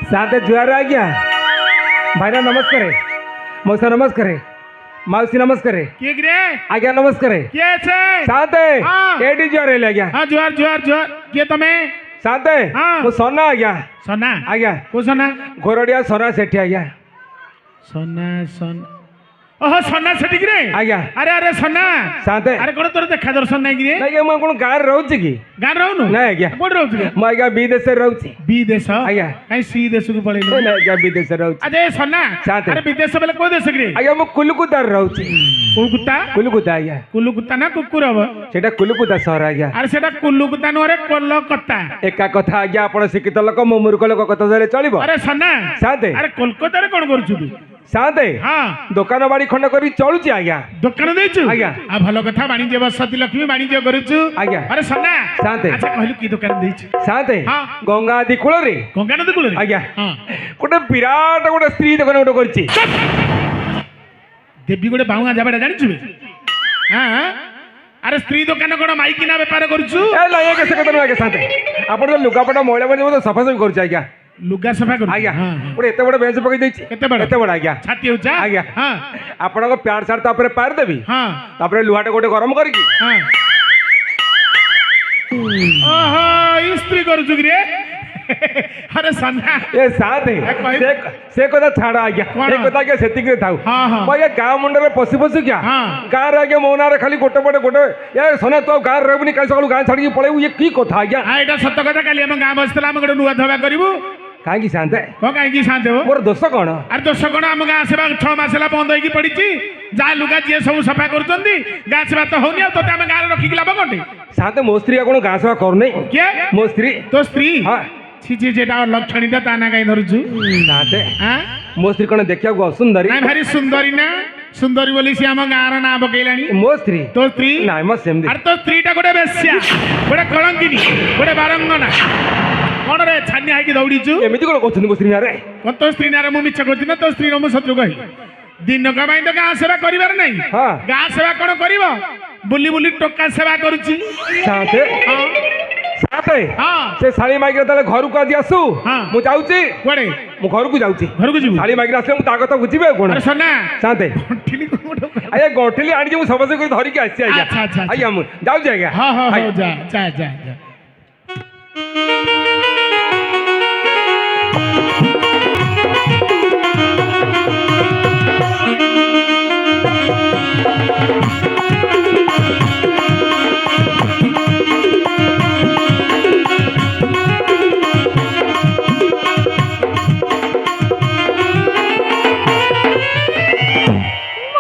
साथे जुआर आज्ञा भाईना नमस्कार मौसा नमस्कार माउसी नमस्कार किए गिरे आज्ञा नमस्कार किए छे साथे हाँ। एडी जुआर हेले आज्ञा हाँ जुआर जुआर जुआर किए तमे साथे हाँ। मो सोना आज्ञा सोना आज्ञा को सोना घोरडिया सोना सेठी आज्ञा सोना सोन ओहो सोना सेठी गिरे आज्ञा अरे अरे सोना साथे अरे कोन तोर देखा दर्शन नहीं गिरे नहीं मैं कोन गार रहउची की गान रहनु नहीं आज्ञा कोड रहउची के मैं आज्ञा विदेश रहउची विदेश आज्ञा काई सी देश को पळेलो नहीं आज्ञा विदेश रहउची अरे सोना साथे। अरे विदेश बेले को देश गिरे आज्ञा मो कुलुकुतार रहउची कुलकुत्ता कुलुकुता आज्ञा कुलकुत्ता ना कुकुर हबो सेटा कुलुकुता सहर आज्ञा अरे सेटा कुलकुत्ता नरे कोलकाता एका कथा आज्ञा आपण शिक्षित लोक मो मूर्ख लोक कथा धरे चलिबो अरे सोना साथे अरे कोलकाता रे कोन करछु तू साथे हाँ दुकान बाड़ी खंड करी चलुची आज्ञा दुकान देछु आज्ञा। आ भलो कथा वाणिज्य बसती लक्ष्मी वाणिज्य करछु आज्ञा। अरे सोना साथे। अच्छा कहलु की दुकान देछु साथे हाँ। गंगा आदि कूल रे गंगा नदी कूल रे आज्ञा हां गोटे विराट गोटे स्त्री दुकान गोटे करची देवी गोटे बाउआ जाबडा जानिछु हां अरे स्त्री दुकान कोन माइकिना व्यापार करछु ए नहीं आज्ञा से कतन आज्ञा साथे आपण तो लुगापटा महिला बने तो सफा सफी करची आज्ञा लुगा सफा कर आज्ञा हां गोटे एते बड़ बेंच पकई देछि केते बड़ एते बड़ आज्ञा छाती होचा आज्ञा हां आपण को प्यार सार तापर पार देबी हां तापर लुहाटे गोटे गरम करकी हां ओहो स्त्री करछु रे अरे सन्ना ए साथे से कथा छाड़ा आज्ञा कौन? ए कथा के सेतिक रे थाउ हाँ, हाँ। मैं गाँव मुंडे पशु पशु क्या हाँ। गाँव रे आज्ञा मो नारे खाली गोटे पटे गोटे ए सोना तो गाँव रहबनी काल सकाळू गाँ छाड़ी पळेबू ये की कथा आज्ञा आ एटा सत्य कथा काली हम गाँ बसतला हम गोटे नुआ धवा करिवु काहे शांते को काहे की शांत हो मोर दोष कोन अरे दोष कोन हम गाँ सेवा 6 मास ला बंद होई पड़िची जा लुगा जे सब सफा करचंदी गाँ सेवा तो होनी तो हम गाँ रखी लाभ कोंटे शांते मो स्त्री कोन गाँ सेवा करनै के मो स्त्री तो स्त्री हां छी छी जेटा लक्षणीटा ताना काई धरछु शांते हां मो स्त्री कोन देखिया को सुंदरी नाही भारी सुंदरी ना सुंदरी बोली सी हम गाँ रा ना बकैलानी मो स्त्री तो स्त्री नाही म सेम अरे तो स्त्रीटा गोटे बेस्या गोटे कलंकिनी गोटे बारंगना कोन रे छानिया है दौड़ीचु एमिति कोन कहछन मो स्त्री नारे कोन तो स्त्री नारे मु मिछ कहती ना तो स्त्री रो मु शत्रु कहि दिन का तो गाँ सेवा करिवार नहीं हाँ। गाँ सेवा कोन करिवो बुली बुली टोका सेवा करूची शांते हां साथे हां से साली माइक तले घर को आदि आसु हाँ। मु जाउची कोड़े मु घर को जाउची घर को जीवु साली माइक आसले मु ता कथा बुझिबे कोन अरे सोना शांते ठिली को आया गोठली आनी जे मु सबसे कोई धरि के आसी आज्ञा अच्छा, अच्छा, अच्छा। आज्ञा मु जाउची आज्ञा हां हां आज्ञा। हो जा जा जा जा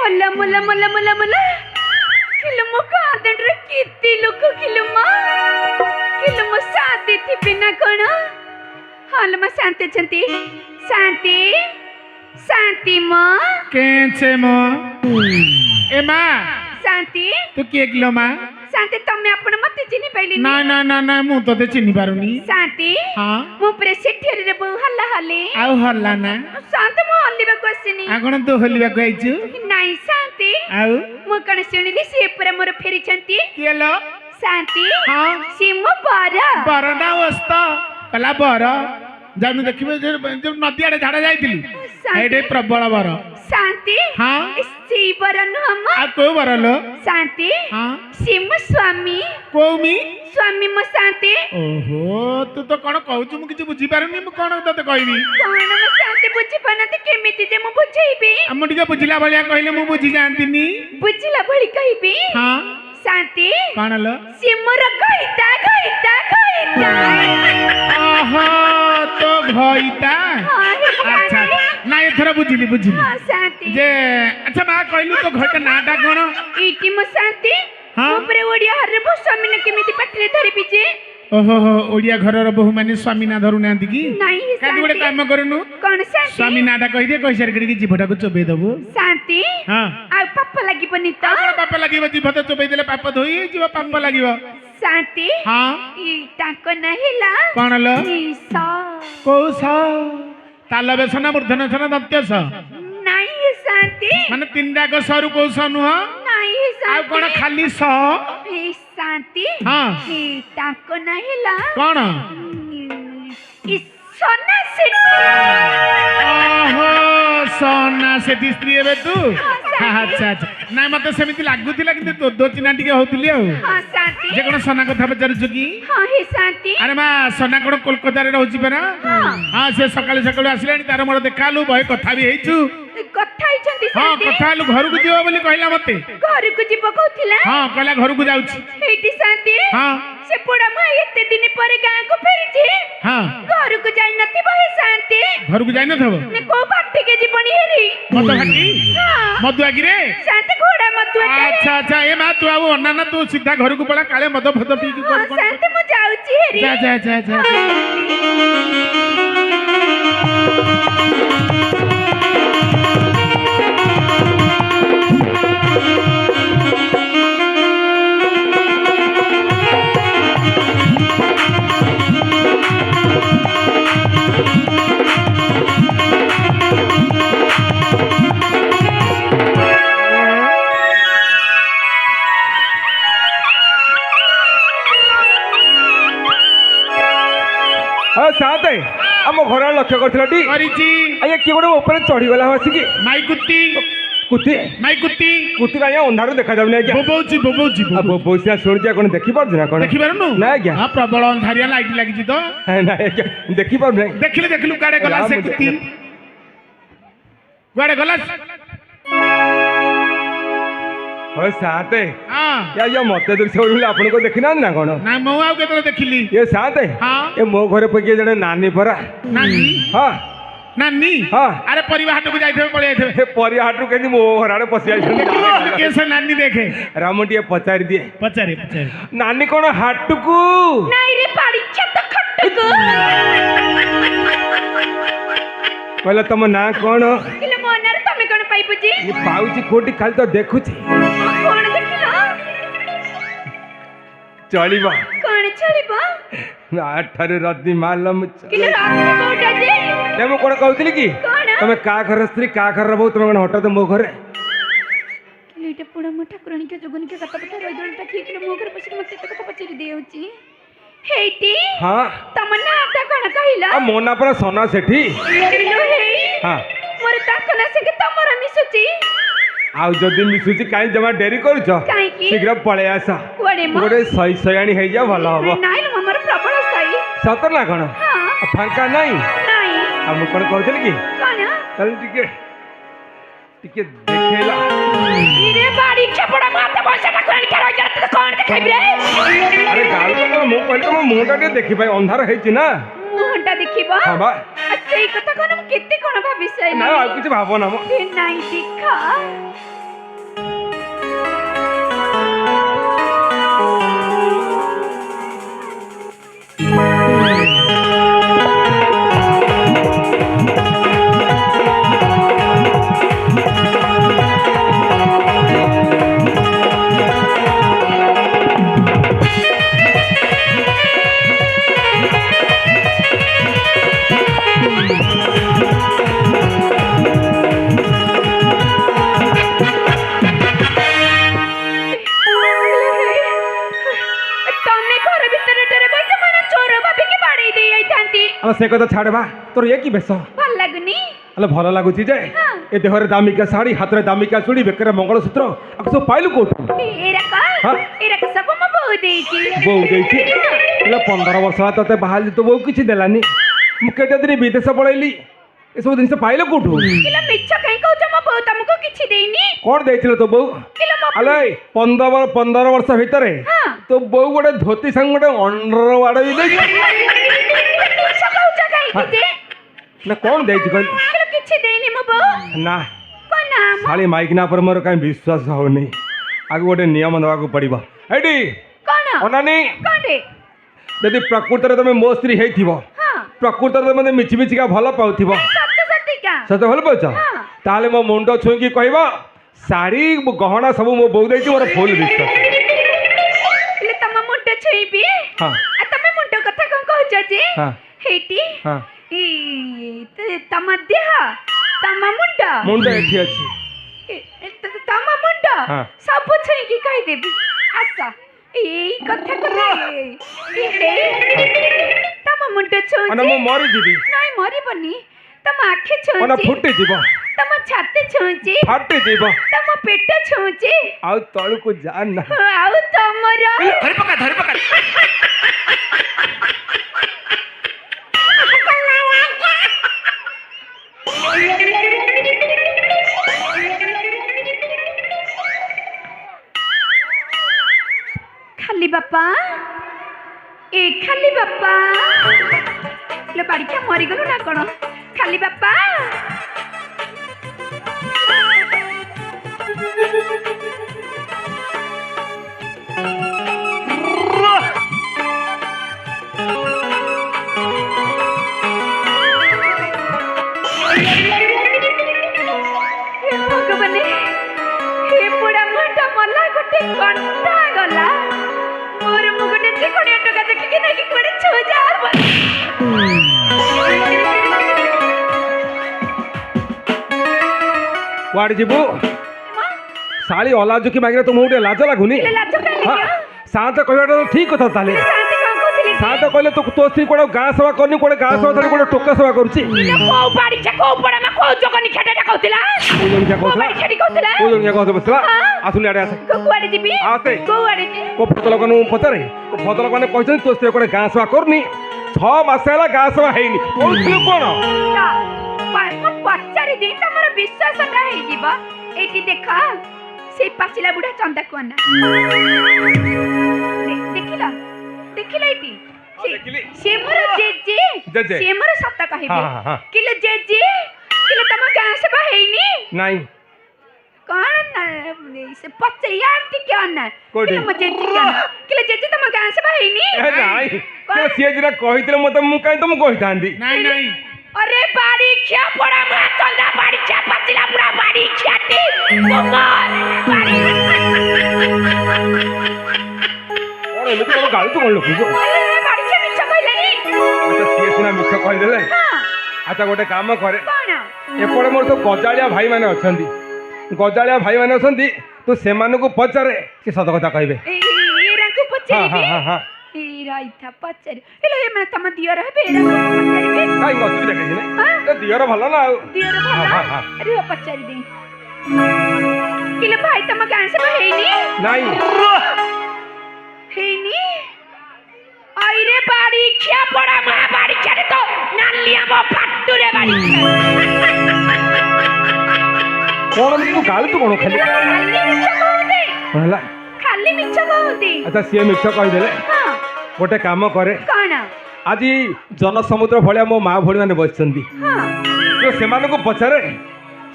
मुला मुला मुला मुला मुला किलमो कादंड्र किती लोक किलमो शांति थी बिना कोण हालमा शांति चंती शांति शांति म केचे मो ए मां शांति तू के किलो मां शांति तमे आपण मते चिनी पाइली ना ना ना ना मु तो चिन्हि पारुनी शांति हां मु प्रे सेठेरी रे बहु हल्ला हल्ले आउ हल्ला ना शांति मो हल्लिबा क्वेश्चन आ कोन तो हल्लिबा को आइछु नाही शांति आउ मु कण सुनिली से पूरा मोर फेरी छंती केलो शांति हां सिम बारा बरना वस्ता कला बर जानु देखिबे जे नदी आड़े झाड़ा जाइतिली एडे प्रबल बर शांति हां सी बरन हम आ को बरलो शांति हां सिम स्वामी कोमी स्वामी म शांति ओहो तू तो कोन कहू मु किछ बुझी पारुनी मु कोन तते कहबी कोन म शांति बुझी पानते केमिति जे मु बुझेबी हम टिके बुझिला भलिया कहले मु बुझी जानतिनी बुझिला भली कहबी हां शांति कोन लो सिमर गईता गईता गईता आहा तो भईता अच्छा ना एथरा बुझिली बुझिली हां शांति जे अच्छा मा कहलु तो घट नाटा कोन इटी म शांति हाँ? ऊपर ओडिया हर बो स्वामी न केमिति पटले धरि बिजे ओहो हो ओडिया घरर बहु माने स्वामी ना धरु नांती की नहीं काटी गोटे काम करनु कोन शांति स्वामी नाटा कहि दे कहि सार करी जीभटा को चोबे दबो शांति हां आ पाप लागि बनी त पाप लागिबो जीभटा चोबे देले पाप धोई जीव पाप लागिबो शांति हां ई टाको नहिला कोन लो ईसा कोस ताल बेसन मूर्धनसन दत्यस नहीं शांति माने तीनटा को सरू कोस नुह नहीं आ शांति कोन खाली स ई शांति हां ई टाको नहिला कोन ई ସନା ସେଠି ଓହୋ ସନା ସେଠି ସ୍ତ୍ରୀ ଏବେ ତୁ ଶାନ୍ତି। ଆଚ୍ଛା ଆଚ୍ଛା ନାଇଁ ମତେ ସେମିତି ଲାଗୁଥିଲା କିନ୍ତୁ ତୋ ଚିହ୍ନା ଟିକେ ହଉଥିଲି ଆଉ ହଁ ଶାନ୍ତି ଯେ କଣ ସନା କଥା ପଚାରୁଛୁ କି ହଁ হে ଶାନ୍ତି ଆରେ ମା ସନା କଣ କୋଲକାତାରେ ରହୁଛି ପରା ହଁ ସେ ସକାଳୁ ସକାଳୁ ଆସିଲାଣି ତାର ମୋର ଦେଖା ହେଲୁ ବହେ କଥା ବି ହେଇଛୁ କଥା ହେଇଛନ୍ତି ହଁ ଶାନ୍ତି କଥା ହେଲୁ ଘରକୁ ଯିବ ବୋଲି କହିଲା ମତେ ଘରକୁ ଯିବ କହୁଥିଲା ହଁ କହିଲା ଘରକୁ ଯାଉଛି ହେଇଟି ଶାନ୍ତି ହଁ ସେ ବୁଢା ମା ଏତେ ଦିନ ପରେ ଗାଁକୁ ଫେରିଛି ହଁ ଘରକୁ ଯାଇ ନଥିବ হে ଶାନ୍ତି ଘରକୁ ଯାଇନଥିବ ନେ କୋଉ ବାଟିକେ ଯିବଣି ହେରି ମଦ ଘାଟି ହଁ ମଦୁଆଗିରେ ଶାନ୍ତି ଘୋଡା ମତୁଆ ଆଚ୍ଛା ଆଚ୍ଛା ଏ ମା ତୁ ଆଉ ଅନାନା ତୁ ସିଧା ଘରକୁ ପଳା କାଳେ ମଦ ଫଦ ପିଇକି ହଁ କଣ ଶାନ୍ତି ମୁଁ ଯାଉଛି ହେରି ଯା ଯା ଯା ଯା ହଁ ସାତେ ଆମ ଘର ଆଡ଼େ ଲକ୍ଷ୍ୟ କରିଥିଲା ଟି କରିଛି ଆଜ୍ଞା କିଏ ଗୋଟେ ମୋ ଉପରେ ଚଢିଗଲା ଆସିକି ମାଇକୁତି କୁତି ମାଇକୁତି କୁତି ଆଜ୍ଞା ଅନ୍ଧାରୁ ଦେଖାଯାଉନି ଆଜ୍ଞା ବୋବଉଛି ବସିଆ ଶୁଣୁଛି କଣ ଦେଖିପାରୁଛି ନା କଣ ଦେଖିପାରୁନୁ ନା ଆଜ୍ଞା ହଁ ପ୍ରବଳ ଅନ୍ଧାରିଆ ଲାଇଟ୍ ଲାଗିଛି ତ ନାଇଁ ଆଜ୍ଞା ଦେଖିପାରୁନି ଦେଖିଲୁ କୁଆଡେ ଗଲା ସେ କୁତି କୁଆଡେ ଗଲା ହଁ ସାତେ ହଁ ଆଜ୍ଞା ମତେ ଦୃଶ୍ୟ ବୋଲି ଆପଣଙ୍କୁ ଦେଖିନାହାନ୍ତି ନା କଣ ନା ମୁଁ ଆଉ କେତେବେଳେ ଦେଖିଲି ଏ ସାତେ ହଁ ଏ ମୋ ଘରେ ପଇକି ଜଣେ ନାନୀ ପରା ନାନି ହଁ ନାନି ହଁ। ଆରେ ପରିବା ହାଟକୁ ଯାଇଥିବେ ପଳେଇ ଯାଇଥିବେ ଏ ପରିବା ହାଟରୁ କେମିତି ମୋ ଘର ଆଡେ ପଶି ଦେଖିଲୁ ଯାଇଛନ୍ତି କିଏ ସେ ନାନି ଦେଖେ ରାମ ଟିକେ ପଚାରି ଦିଏ ପଚାରେ ନାନୀ କଣ ହାଟକୁ ନାଇଁ ରେ ପାଡ଼ିଛ ତ ଖଟକୁ କହିଲା ତମ ନାଁ କଣ କିଲେ ମୋ ନାଁରେ ତମେ କଣ ପାଇବୁ ଯେ ଏ ପାଉଛି କୋଉଠି ଖାଲି ତ ଦେଖୁଛି କଣ ଦେଖିଲ ଚଳିବ କଣ ଚଳିବ ଆଠାରୁ ରଦି ମାଲମ କିଲେ ରାତିରେ କୋଉଟା ଯେ ମୁଁ କଣ କହୁଥିଲି କି କଣ ତମେ କା ଘର ସ୍ତ୍ରୀ କା ଘର ବୋହୁ ତମେ କଣ ହଠାତ୍ ମୋ ଘରେ କିଲେ ଏଇଟା ପୁରା ମୋ ଠାକୁରାଣୀଙ୍କ ଯୋଗନିକା କଥା କଥା ରଇଦଳଟା ଠିକରେ ମୋ ଘରେ ବସିକି ମତେ ଏତେ କଥା ପଚାରି ଦେଇଯାଉଛି ହେଇଟି ହଁ ତମ ନାଁଟା କଣ କହିଲ ଆଉ ମୋ ନାଁ ପରା ସନା ସେଠି କିଲୋ ହେଇ ହଁ ମୋର ତାଙ୍କ ନାଁ ସଙ୍ଗେ ତମର ମିଶୁଛି ଆଉ ଯଦି ମିଶୁଛି କାହିଁ ଜମା ଡେରି କରୁଛ କାହିଁକି? ଶୀଘ୍ର ପଳେଇ ଆସ କୁଆଡେ ମ ଗୋଟେ ଶୟାଣି ହେଇଯାଅ ଭଲ ହବ ନାଇଁ ଲୋ ଆମର ପ୍ରବଳ ସାଇ ସତ ନା କଣ ହଁ ଆଉ ଫାଙ୍କା ନାଇଁ ନାଇଁ ଆଉ ମୁଁ କଣ କହୁଥିଲି କି କଣ ତାହେଲେ ଟିକେ ଟିକେ ଦେଖେଇଲା ଇରେ ବାଡ଼ି ଛପଡା ମାତେ ବସା ଠାକୁରାଣୀଙ୍କ ରଇଦଳ ତୁ କଣ ଦେଖାଇବି ରେ ଆରେ ଗାଳି ତ କଣ ମୁଁ କହିଲି ତମ ମୁହଁଟା ଟିକେ ଦେଖିପାଇ ଅନ୍ଧାର ହେଇଛି ନା ମୁହଁଟା ଦେଖିବ ହଁ ବା ଆଉ ସେଇ କଥା କଣ ମୁଁ କେତେ କଣ ଭାବି ନା ଆଉ ସାଇଲି କିଛି ଭାବନା ମ ନାଇଁ ଦେଖା ତମେ ଘର ଭିତରେ ଡରେ ବଇଛ ମାନେ ଚୋର ଭାବିକି ବାଡେଇ ଦେଇ ଯାଇଥାନ୍ତି ଆଲୋ ସେ କଥା ଛାଡେ ବା ତୋର ଏ କି ବେଶ ଭଲ ଲାଗୁନି ଆଲୋ ଭଲ ଲାଗୁଛି ଯେ ହଁ। ଏ ଦେହରେ ଦାମିକା ଶାଢୀ ହାତରେ ଦାମିକା ଚୁଡ଼ି ବେକରେ ମଙ୍ଗଳସୂତ୍ର ଆକୁ ସବୁ ପାଇଲୁ କୋଉଠୁ ହଁ। ଏରାକ ସବୁ ମୋ ବୋଉ ଦେଇଛି ବୋଉ ଦେଇଛି ହେଲେ 15 ବର୍ଷ ହେଲା ତତେ ବାହାରିଲି ତୋ ବୋଉ କିଛି ଦେଲାନି ମୁଁ କେତେ ଦିନ ବିଦେଶ ପଳେଇଲି ଏସବୁ ଜିନିଷ ପାଇଲ କୋଉଠୁ କିଲୋ ମିଛ କାଇଁ କହୁଛ ମୋ ବୋଉ ତମକୁ କିଛି ଦେଇନି କଣ ଦେଇছিল ତୋ ବୋଉ କିଲୋ ମୋ ଆଲୋ 15 ବର୍ଷ ଭିତରେ ହଁ। ତୋ ବୋଉ ଗୋଟେ ଧୋତି ସାଙ୍ଗ ଗୋଟେ ଅଣ୍ଡର ବାଡ ବି ଦେଇଛି ମିଛ କହୁଛ କାହିଁକି ଯେ ନା କଣ ଦେଇଛି କହିଲୁ କିଲୋ କିଛି ଦେଇନି ମୋ ବୋଉ ନା କଣ ନାମ ଶାଳି ମାଇକିନା ପରେ ମୋର କାହିଁ ବିଶ୍ୱାସ ହଉନି ଆଗକୁ ଗୋଟେ ନିୟମ ନେବାକୁ ପଡିବ ଏଇଠି କଣ ଅନାନି କଣଟେ ଯଦି ପ୍ରକୃତରେ ତମେ ମୋ ସ୍ତ୍ରୀ ହେଇଥିବ ହଁ ପ୍ରକୃତରେ ତମେ ମିଛି ମିଛିକା ଭଲ ପାଉଥିବ ସତ ସତିକା ସତ ଭଲ ପାଉଛ ହଁ। ତାହେଲେ ମୋ ମୁଣ୍ଡ ଛୁଇଁକି କହିବ ଶାଢ଼ୀ ଗହଣା ସବୁ ମୋ ବୋଉ ଦେଇଛି ମୋର ଫୁଲ ବିଶ୍ୱାସ କିଲୋ ତମ ମୁଣ୍ଡ ଛୁଇଁବି ହଁ ଆଉ ତମେ ମୁଣ୍ଡ କଥା କଣ କହୁଛ ଯେ ହଁ ହେଇଟି ହଁ ତମ ଦେହ ତମ ମୁଣ୍ଡ ମୁଣ୍ଡ ଏଠି ଅଛି ତମ ମୁଣ୍ଡ ହଁ। ସବୁ ଛୁଇଁକି କହିଦେବି ଆସ ଏଇ କଥା ତମ ତମ ମୁଣ୍ଡ ମାନେ ଛୁଉଁଛି ମୁଁ ମରିଯିବି ନାଇଁ ମରିବନି ତମ ଆଖି ମାନେ ଛୁଉଁଛି ଫୁଟିଯିବ ତମ ଛାତି ଛୁଉଁଛି ଫାଟିଯିବ ତମ ପେଟ ଛୁଉଁଛି ଆଉ ତଳକୁ ଯା ନା ଆଉ ତମର ଧରି ପକା ଧରି ପକା ଖାଲି ବାପା ଏ ଖାଲି ବାପା लो बाड़िया मरीगलु ना कौन खाली बापा भगवान हे बुढ़ा मुटा मला गोटे घंटा गला और मु गोटे चिकड़िया टका देखि ना कि कोड़े छो जा कुआड़े जीवु शाली अलाजु की मागे तुम गोटे लाज लागुनी सात कहवाटा तो ठीक कथा ताले सात कहले तो तो स्त्री कोडे गाँ सभा करनी कोडे गाँ सभा थली कोडे टोका सभा करूची को बाड़ी छ को पड़ा मा को जगनी खेटा कहतिला को जन क्या कहतला बाड़ी छडी कहतिला को जन क्या कहत बसला आसुनी आडे आसे को कुआडे जीबी आसे को आडे जी को फतल कनु पतरे को फतल कने कहछन तो स्त्री कोडे गाँ सभा करनी 6 मास हैला गाँ सभा हेनी कहथिलु कोन ना मो पचारि दे तमर विश्वासटा हे जीवा एटी देखा से पाचिला बुढ़ा चंदा कोना देखिला देखिला एटी से मोर जेजे से मोर सत्ता कहबे किले जेजे किले तम गां से बहेनी नहीं कौन ना से पच्चे यार टी क्या ना किले मो जेजे क्या किले जेजे तम गां से बहेनी नहीं के से जरा कहितले मते मु काई तुम कहितांदी नहीं नहीं अरे बाड़ी क्या पड़ा मा चंदा बाड़ी क्या पचिला पूरा बाड़ी ख्याति कुमार बाड़ी और एमे तो गाली तो कोन लोक जो बाड़ी क्या मिछ कहलेनी अच्छा से सिना मिछ कहि देले हां अच्छा गोटे काम करे कोन एपड़े मोर तो गजालिया भाई माने अछंदी गजालिया भाई माने अछंदी तो सेमानु को पचारे से सत कथा कहबे एरा को पचारी हां हां हां एरा इथा पचारी हेलो ए माने तम दियर हेबे एरा को पचारी बे काई असुविधा कहि नै ए दियर भलो ना दियर भला अरे ओ पचारी दे किले भाई तम गां से बहेनी नहीं हेनी आइरे बाड़ी क्या पड़ा मा बाड़ी क्या तो नालिया मो फाटू रे बाड़ी कोन तू गाली तो कोन खाली होला खाली मिछ कहउती अच्छा से मिछ कहि देले हां गोटे काम करे कोन आज जनसमुद्र भलिया मो माँ भोड़ी मैंने बसचंदी हां तो सेमानु को पचारे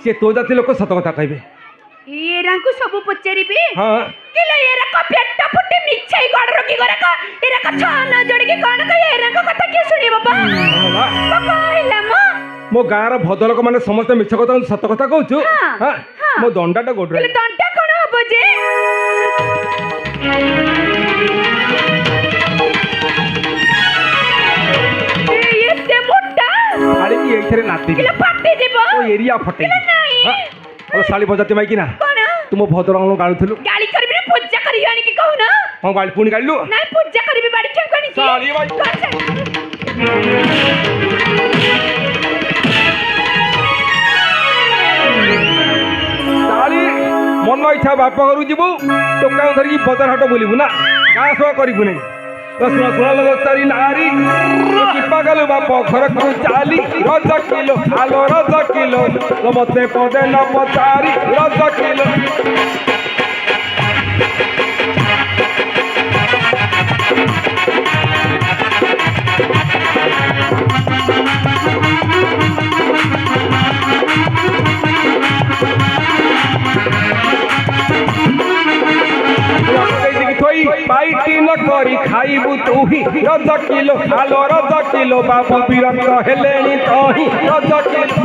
से तो जाति लोक सत कथा कहबे एरा को सब पचारीबे हां किले एरा को पेट फुटे मिछाई गड़ रोकी करे का एरा का छाना जोड़ी के कोन का एरा को कथा के सुनी बाबा होला बाबा हिला मो गाँर भद्रलोक मैंने समस्त मिछ कथा सत कथा कहूँ हाँ मो दंडाटा गोड़ किले दंडा कोन हबो जे एते मोटा साड़ी की एथरे नाती किले फाटी जीवो ओ एरिया फटे किले नहीं ओ साली बजाती माई की ना कोन तुम भद्रलोक गाळुथलु गाली करबी रे पूजा करी आनी की कहू ना हां गाली पुणी गाळलु नहीं पूजा करबी बाड़ी क्या कोनी की साली बाई साली मन इच्छा बाप घर जीवु टोका धरिकी बजार हाट बुलबु ना गाँ सभा करू नहीं सुन सुन तारी नारी चिपा गलु बाप घर को चाली रज किलो आलो रज किलो मते पदे न पचारी रज किलो पाइटी न करी खाइबु तुही रज किलो आलो रज किलो बाबू विरक्त हेलेनी तही रज किलो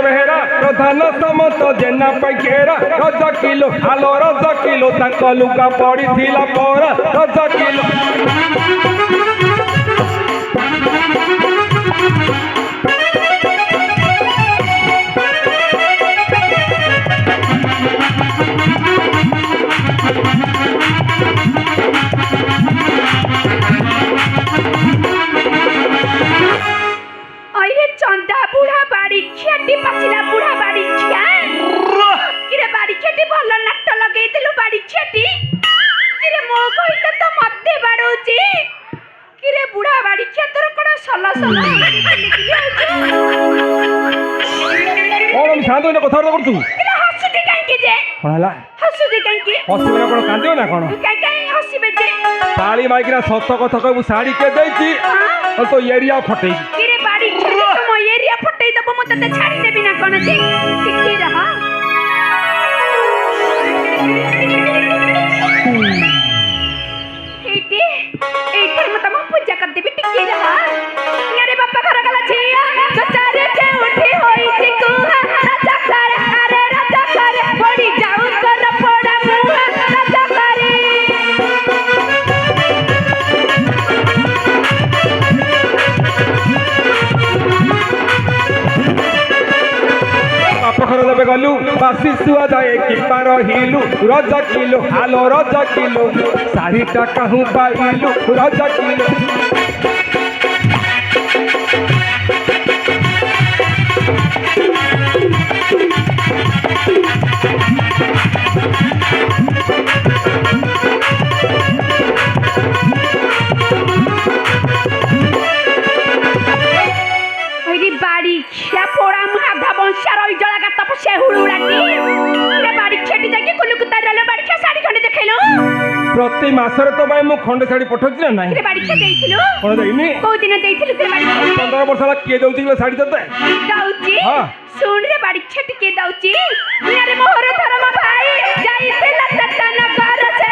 बेहेरा प्रधान समत तो जेना पैकेरा रज किलो आलो रज किलो तांको लुगा पड़ीथिला पर रज किलो अरे चंदा बुढ़ा बाड़ी खेती पचिला बुढ़ा बाड़ी छिया किरे बाड़ी खेती भल नाट लगे दिलु बाड़ी खेती किरे मो कहित तो मते बाड़ौची किरे बुढ़ा बाड़ी खेतर कोन सला सला कोन शांत होइना कथा करतु किरे हसुती काई के जे कोन हला हसुती काई के हसिबे कोन कांदियो ना कोन काई काई हसिबे जे साड़ी माइकिना सत कथा कहबू साड़ी के देछि तो एरिया फटै किरे बाड़ी खेती तुम एरिया फटै दब म तते छाड़ी देबी ना कोन जे टिकी रहा एइठे मत म पूजा कर देबी टिकी रहा अरे बापा घर गला छिया कचारे के उठी होई छी कुहा राजा कर अरे राजा कर पड़ी जाऊ कर पड़ा मुहा राजा करे बाप घर देबे गलु बासी सुआ जाए कि पार हिलु रज किलो आलो रज किलो साड़ी टाका हूँ पाइलु रज किलो अरे बाड़ी खिया पोड़ा मुहा बंशा रही जला का तपस्या हुड़ुड़ाटी रे बाड़ी छेटी जाके कुलु कुत्ता रहलो बाड़ी खिया साड़ी खंडे देखैलो प्रति मासरे तो भाई मु खंडे साड़ी पठौछि ना नाही रे बाड़ी खिया देइथिलो कोन देइनी को दिन देइथिलो रे बाड़ी 15 वर्ष ला के दउछि कि साड़ी दते दाउची हां सुन रे बाड़ी छेटी के दाउची रे मोहर धर्म भाई जाइते लता नगर से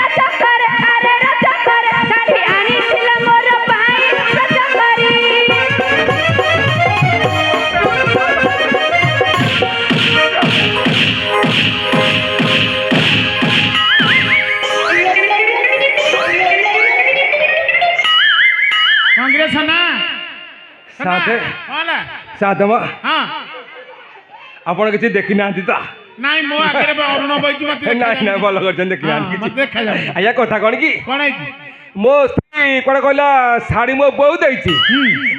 राजा कर अरे राजा कर साड़ी आनी थिल मोर भाई राजा करी कांग्रेस ना साथे होला साधम हां आपण किछि देखि नांती ता नाइ मो आगे अरुण बैठी मते नाही नाही भल करछन देखि नांती मते देखा जाय आया कथा कोन की कोन है मो स्त्री कोन कहला साड़ी मो बहु दैछि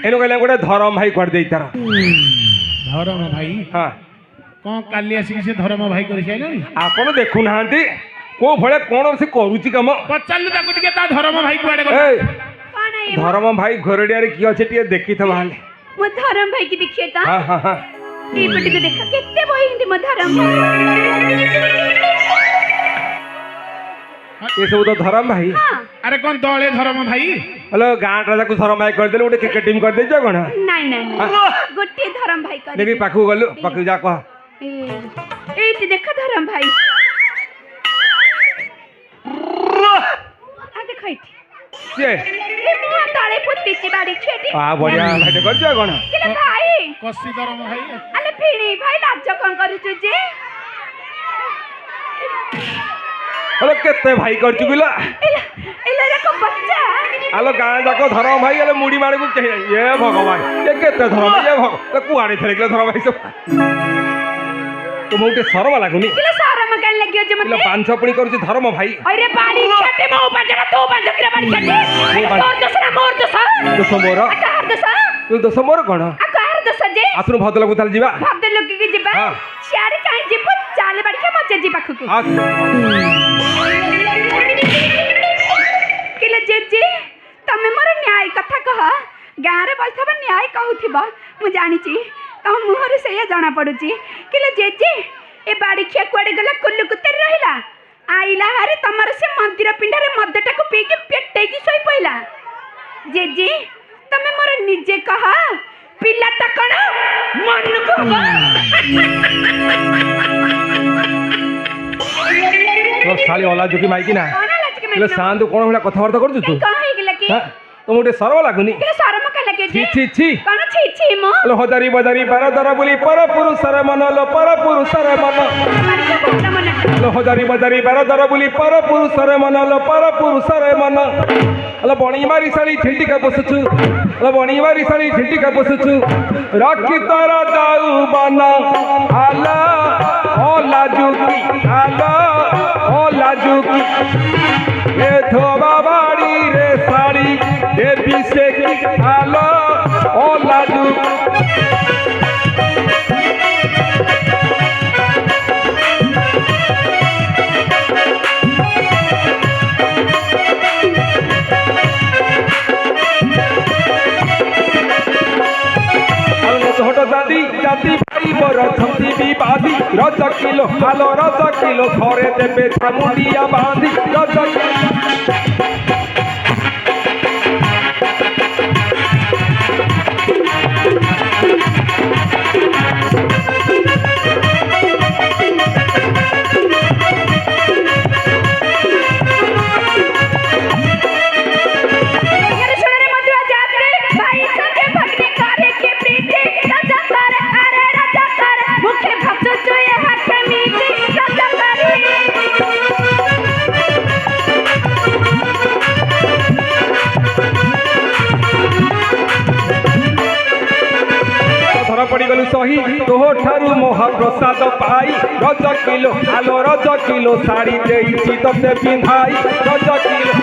एनो कहला गोटे धरम भाई कर देई तार धर्म भाई हां कौन काली आसी से धर्म भाई कर साइलनी आपण देखु नांती को भले कोन से करूची काम पचालु ताको टिके ता धर्म भाई कुआडे ए गला कौन है धरम भाई घरडिया रे की अछि टिके देखि त भाले मो धर्म भाई की देखिए ता हां हां हां ए पटी को देखा कितने बोई हिंदी मो धर्म ये सब तो धरम भाई हां अरे कौन दले धर्म भाई हेलो गां राजा को धरम भाई कर देले गोटे क्रिकेट टीम कर दे जो कोन नहीं नहीं गोटे धर्म भाई कर देबी पाखु गलु पाखु जा कह ए देखा धर्म भाई आ देखा से ए मुआ ताळे पुत्ती ची बाड़ी छेटी आ बढ़िया भाई कर जो कोन किले भाई कसी धर्म भाई अले फिणी भाई लाज कौन करू जे हेलो केते भाई कर चुकिला इले रे को बच्चा आलो गां जाको धरम भाई आले मुड़ी मारे को कहि ये भगवान ये केते धरम ये भग कुआडे थरेकला धरम भाई सब तो मोटे शरम लागुनी किले शरम कान लगियो जे किला मते 500 पणी करूची धर्म भाई अरे बाड़ी छेटी मो बाजरा तो बाजरा किरा बाड़ी छेटी तोर दोसरा मोर दोसा दोस मोर कार दोसा तू दोस मोर कोन आ कार दोसा जे आसनु भदल को ताल जीवा भद्र लोग के जिबा हां सियारे काई जिबो चाले बाड़ी के मजे जी पाखु को आस किले जे तमे मोर न्याय कथा कह गाँ रे बसब न्याय कहूथिबा मु जानि छी तम मुहर से या जाना पड़ुची किले जे ए बाड़ी खिया कुआडे गला कुल्लु कुतर रहिला आइला हारे तमर से मंदिर पिंडारे मद्दटा को पी के पेटे की सोई पइला जे तमे मोर निजे कह पिला त कण मन को तो साली ओला जोकी माइकी ना कोना लाज के ले शांत कोन होला कथा वार्ता करजु तू कह हे गेला की हां तो मोटे सरव लागुनी किले शरम का লাগে ছি যে ছি ছি কোন ছি ছি মো লো হজারি বজারি বারদর বলি পর পুরুষর মন লো পর পুরুষর মন বাড়িকে কোনটা মনে লো হজারি বজারি বারদর বলি পর পুরুষর মন লো পর পুরুষর মন লো বণি মারি শাড়ি ঝিটিকা বসুছু লো বণি মারি শাড়ি ঝিটিকা বসুছু রাখি তারা যাউ বানা আলা ও লাজুকি আলা ও লাজুকি এ ধোবা বাড়ি রে শাড়ি এ বিশে কি আলা ও লাজুকি ছোট দাদি জাতি ভাই বড় ছন্তি বিবাদী রজ কিলো ভালো রজ কিলো ঘরে দেবে ছামুলিয়া বাঁধি রজ পড়িগলু সহি তোঠারু মহাপ্রসাদ পাই রজ কিলো আলো রজ কিলো শাড়ি দেইছি তোতে পিন্ধাই রজ কিলো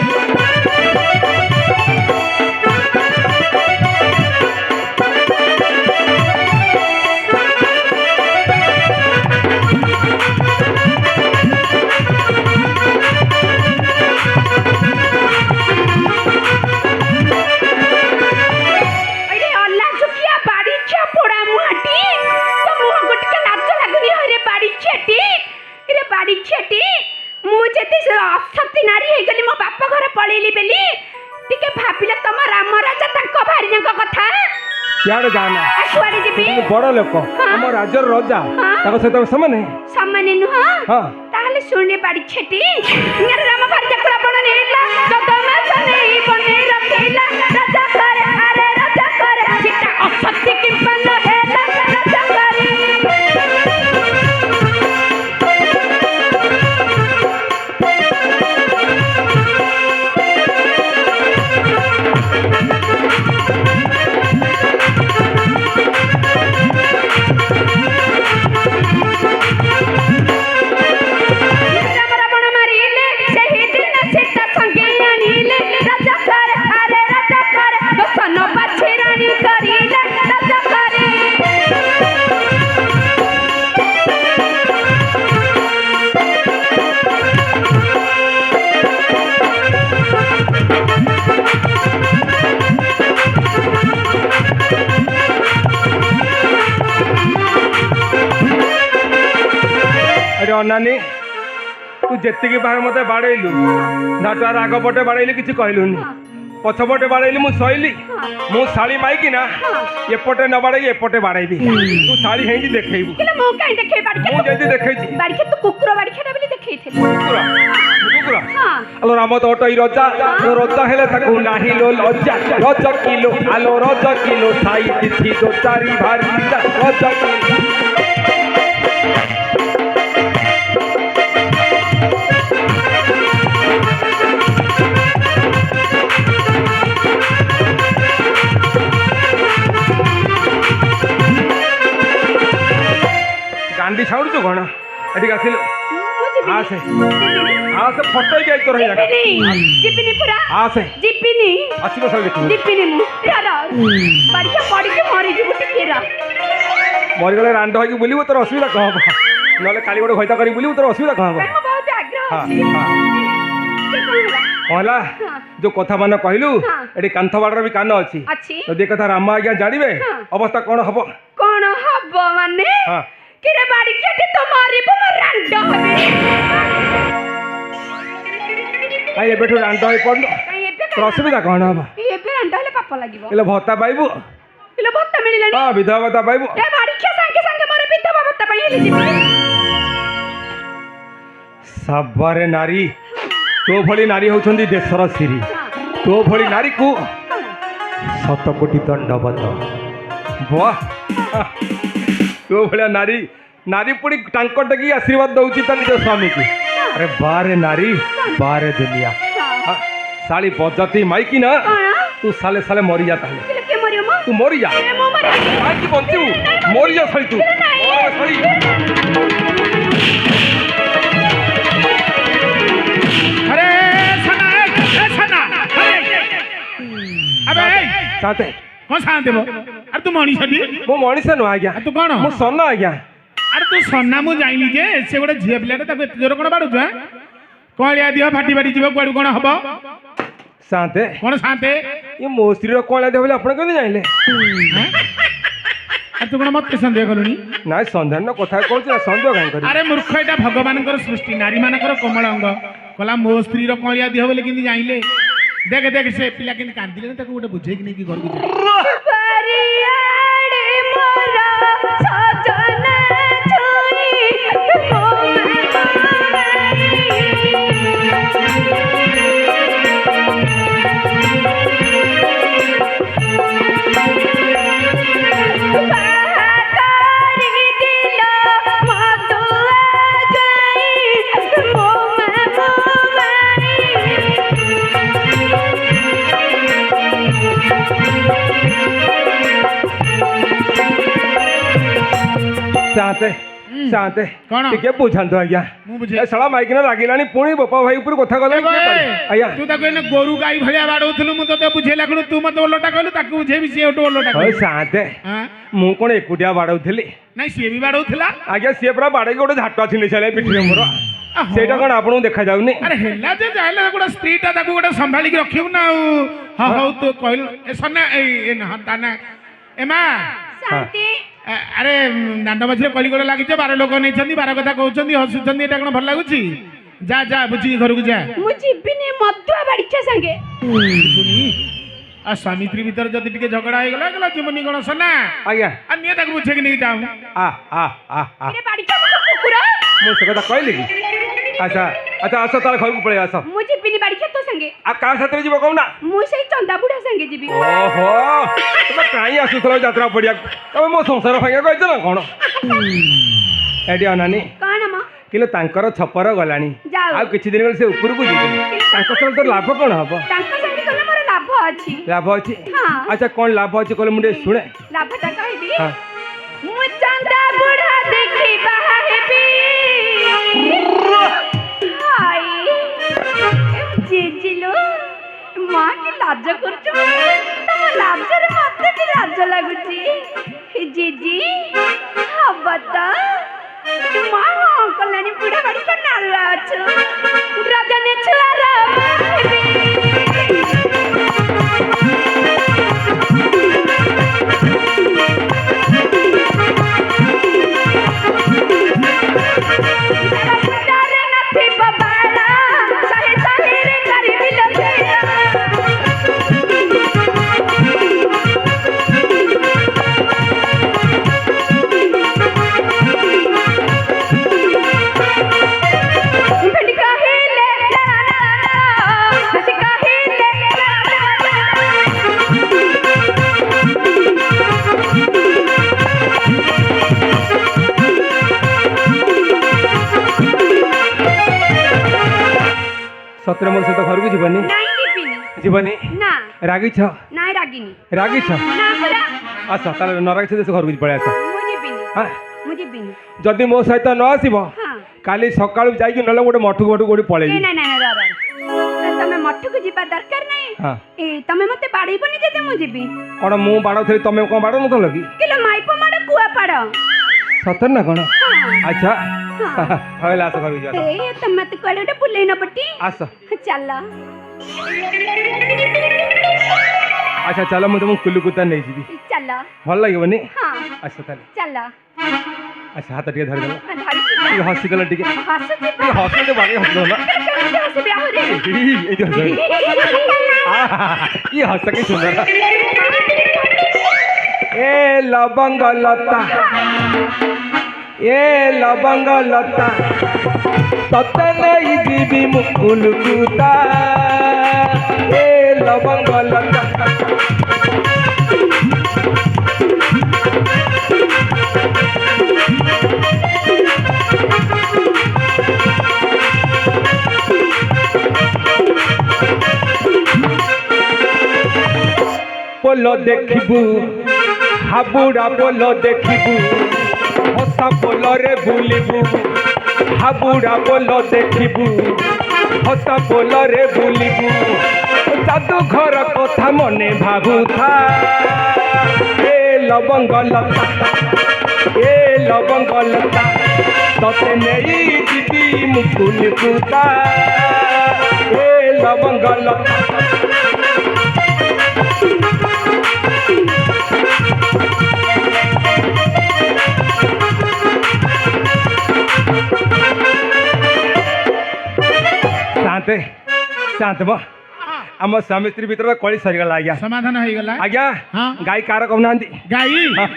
सियाड़े जाना बड़ लोक आम राज्य रजा सहित सामान सामान नुह ताहले सुने बाड़ी छेटी राम भार्या को रावण नेला जगमा सने बने रखेला राजा करे अरे राजा करे चिता असत्य की बन हेला राजा करे अनानी तू जी बाहर मत बाड़ेलु नाटार आगपटे बाड़ेलु किसी कहलुनि पछपटे बाड़ेलु मु सैली मु शाड़ी माइकी ना एपटे न बाड़े एपटे बाड़ेबी तू शाड़ी हेंजी देखैबु केला मो काई देखै बाड़ी मु जेंती देखैछि बाड़ी के तू कुकुर बाड़ी खेना बोली देखैथिल कुकुरा कुकुरा आलो राम तो ओटई रजा रजा हेले ताकू नाही लो लज्जा रज किलो आलो रज किलो साई तिथि दो चारी भारी रज किलो गांडी छाड़ तो कौन एटी आसिल आसे आसे फटो के तो रही जागा जिपिनी पूरा आसे जिपिनी आसिबो सब देखु जिपिनी मु यारा बाड़ी के पड़ी के मरी जी गुटी केरा मरी गले रांड होई बुलिबो तोर असुविधा कहब नले काली गोटे होइता करी बुलिबो तोर असुविधा कहब मैं बहुत आग्रह होला जो कथा मान कहलु एटी कांथ बाडर भी कान अछि यदि कथा राम आज्ञा जानिबे अवस्था कोन हबो माने किरे बाड़ी के तो मारी मर रांड होबे आई एबेठु रांड होई पड़लो तोर असुविधा कोन हबो एबे रांड हले पाप लागिबो एले भत्ता पाइबो एले भत्ता मिलिलानी हां विधवा भत्ता पाइबो ए बाड़ी के संगे मोर विधवा भत्ता पाइली जिबी सबरे नारी तो भली नारी होछंदी देशर सिरी तो भली नारी को শতকোটি দণ্ডবত। বাহ তো ভଳିয়া নারী নারী পুଣି টাଙ୍କ ଟେକି ଆଶୀର୍ବାଦ ଦଉଛି ତା ନିଜ ସ୍ୱାମୀକୁ। ଆରେ ବାରେ ନାରୀ ବାରେ ଦୁନିଆ ଶାଳି ବଜାତି ମାଇକି ନା ତୁ ସାଲେ ସାଲେ ମରିଯା ତାହେଲେ କିଏ ମରିବ ମ? ତୁ ମରିଯା ମୁଁ ମରିବି। କାହିଁକି ବଞ୍ଚିବୁ ମରିଯା ଶାଳି ତୁ ମରେ ଶାଳି। अरे सना ए सना अरे अबे शांते कौन शांत देबो अरे तू मनीष दी ମୁଁ ମଣିଷ ନୁହଁ ଆଜ୍ଞା तू कौन ମୁଁ ସନ ଆଜ୍ଞା। अरे तू सन्ना मु जाइली जे से गोटे झिया पिलाटे ताको एते जोर कोन बाडुछ हैं कळिया दिह फाटी फाटी जीव कोड कोन हबो शांते कोन शांते ये ମୋ ସ୍ତ୍ରୀର କଣ ଦେହ ବୋଲି ଆପଣ କେମିତି ଜାଣିଲେ? अरे तू कोन मत संदेह करूनी ନାଇଁ ସନ୍ଧ୍ୟାନ କଥା କହୁଛି ନା ସନ୍ଦେହ କାହିଁ କରିବି? अरे मूर्ख एटा भगवानकर सृष्टि नारी मानकर कोमल अंग कला मो स्त्री रो कळिया दिह बोले किंदी जाइले देख देख से पिला किंदी कांदिले ताको गोटे बुझे कि नै कि घर को परियाड़े मोरा सजना छुई शांते शांते कौन? टिके बुझाନ୍ତୁ ଆଜ୍ଞା ମୁଁ ବୁଝେ। ଏ ଶଳା ମାଇକିନା ଲାଗିଲାଣି ପୁଣି ବାପା ଭାଇ ଉପରେ କଥା କଲେ ଆଜ୍ଞା तू ताको एने गोरु गाई भलिया बाडौथलु मु तते बुझेला कनु तू मते ओलोटा कहलु ताको बुझेबी से ओटो ओलोटा ହଇ कहलु शांते हां ମୁଁ କଣ ଏକୁଟିଆ ବାଡଉଥିଲି ନାଇଁ ସିଏ ବି ବାଡଉଥିଲା ଆଜ୍ଞା ସିଏ ପୁରା ବାଡେଇକି ଗୋଟେ ଝାଟୁଆ ଛିଣ୍ଡି ସାରିଲା ପିଠିରେ ମୋର ସେଇଟା କଣ ଆପଣଙ୍କୁ ଦେଖାଯାଉନି? अरे हेला जे जाइला गोटे स्त्री ता ताको गोटे संभाली के रखिबु ना हा हौ तो कहलु ए सन्ना ए ना ताना ए मा शांति अरे दांड मझिरे कलिगोड़ लागिছে 12 लोक नेछंदी 12 कथा कहउछंदी हसुछंदी एटा कोन भल लागुची जा जा बुझी घर को जा मु जिबिनी मधुआ बाड़िया संगे आ स्वामी स्त्री भीतर जदि टिके झगड़ा हे गला गला जीवनी कोन सना ଆଜ୍ଞା आ निया ताको बुझे कि नहीं जाऊ आ आ आ आ रे बाड़िया मो कुकुर ମୁଁ ସେ କଥା କହିଲି କି? ଆଚ୍ଛା ଆଚ୍ଛା ଆସ ତାର ଘରକୁ ପଳେଇ ଆସ। मु जिबिनी बाड़िया तो संगे ଆଉ କାହା ସାଥିରେ ଯିବ କହୁନା? मु सेई चंदा बुढ़ा संगे जिबी ଓହୋ ତମେ କାହିଁ ଆସୁଥିଲ ଯାତ୍ରା ପଡ଼ିଆକୁ? ତମେ ମୋ ସଂସାର ଭାଙ୍ଗିବାକୁ କହିଛ ନା କଣ? ଏଠି ଅନାନି କଣ ମ କିନ୍ତୁ ତାଙ୍କର ଛପର ଗଲାଣି ଯାଉ। ଆଉ କିଛି ଦିନ ଗଲେ ସେ ଉପରକୁ ଯିବେ ତାଙ୍କ ସହିତ ତୋର ଲାଭ କଣ ହବ? ତାଙ୍କ संगे कले मोर लाभ अछि ଲାଭ ଅଛି ହଁ। ଆଚ୍ଛା କଣ ଲାଭ ଅଛି କହିଲେ ମୁଁ ଟିକେ ଶୁଣେ। ଲାଭଟା କହିବି ହଁ ମୁ ଚନ୍ଦା ବୁଢା ଦେଖି ବାହା ହେବି ହାଇ ଜିଜିलो ମା କି ଲାଜ କରୁଛୁ ତମ ଲାଜରେ ମତେ ବି ଲାଜ ଲାଗୁଛି ଜିଜି ହବ ତ ମା ହଁ କଲାଣି ବୁଢା ବାଡି ତ ନାଳୁଆ ଅଛୁ ରଜନେ ଛୁଆର ସତରେ ମୋର ସହିତ ଘରକୁ ଯିବନି? ନାଇଁ ଯିବିନି ଯିବନି? ନା ରାଗିଛ? ନାଇଁ ରାଗିନି ରାଗିଛ? ନା ପୁରା ଆସ ତାହେଲେ ନ ରାଗିଛ ସେ ଘରକୁ ପଳେଇ ଆସ। ମୁଁ ଯିବିନି ହଁ ମୁଁ ଯିବିନି ଯଦି ମୋ ସହିତ ନ ଆସିବ ହଁ କାଲି ସକାଳୁ ଯାଇକି ନହେଲେ ଗୋଟେ ମଠକୁ କୋଉଠି ପଳେଇବି। ନାଇଁ ନାଇଁ ନାଇଁ ତମେ ମଠକୁ ଯିବା ଦରକାର ନାହିଁ ହଁ ଏ ତମେ ମତେ ବାଡେଇବନି ଯଦି ମୁଁ ଯିବି କଣ ମୁଁ ବାଡ଼ଉଥିଲି ତମେ କଣ ବାଡ଼ଉନଥିଲ କି? କିଲୋ ମାଇପ ମାଡ କୁଆ ପାଡ ସତରେ ନା କଣ? ଆଚ୍ଛା ହଁ ହଇଲା ଆସ ଘରକୁ ଯିବା। ଏ ତମେ ମତେ କୁଆଡେ ଗୋଟେ ବୁଲେଇ ନପଟି ଆସ ଚାଲ ଆଚ୍ଛା ଚାଲ ମୁଁ ତମକୁ କୁଲୁ କୁତା ନେଇଯିବି ଚାଲ ଭଲ ଲାଗିବନି? ହଁ ଆସ ତାହେଲେ ଚାଲ ଆଚ୍ଛା ହାତ ଟିକେ ଧରିଦେଲ ଧରିଛି ଟିକେ ହସିଦେଲ ଟିକେ ହସୁଛି ଟିକେ ହସିଲେ ବାଡ଼ି ହସିଦେଲ ନା କେମିତି ହସିବି ଆହୁରି ଏଇଠି ହସ କି ହସ କି ସୁନ୍ଦର ଏ ଲବଙ୍ଗ ଲତା ଏ ଲବଙ୍ଗ ଲତା ତତେ ନେଇ ଯିବି ମୁଁ କୁଲୁକୁତା ଏ ଲବଙ୍ଗ ଲତା बोल देखिबू हाबुड़ा बोल देखिबू हसा बोल रे बुलिबू हाबुड़ा बोल देखिबू हसा बोल रे बुलिबू जादू घर कथा मने भाबुथा ए लवंग लता ए लवंग लता तते नेई दीदी मुकुल पुता ए लवंग लता शांते शांत बा आम स्वामी स्त्री भीतर कली सरीगला आज्ञा समाधान हो गला आज्ञा हाँ। गाई कार कहना गाई हाँ।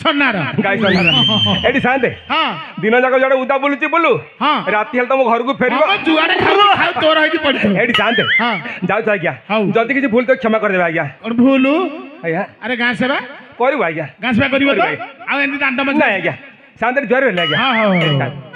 सोनार गाई सर एटी शांते हाँ दिन जाक जो उदा बोलुची बोलू हाँ। राति हेल्ले तुम घर को फेर हाँ, जुआड़े खाऊ खाऊ तोर होई पड़थो एटी शांते हाँ। जाऊ आज्ञा हऊ। जल्दी किसी भूल तो क्षमा कर देबे आज्ञा और भूलू आज्ञा अरे गाँ सेवा करू आज्ञा गाँ सेवा करियो तो करिबे। आ एंती दांड मज नहीं आज्ञा शांति ज्वर हेले आज्ञा हाँ हाँ एटी हाँ शांति।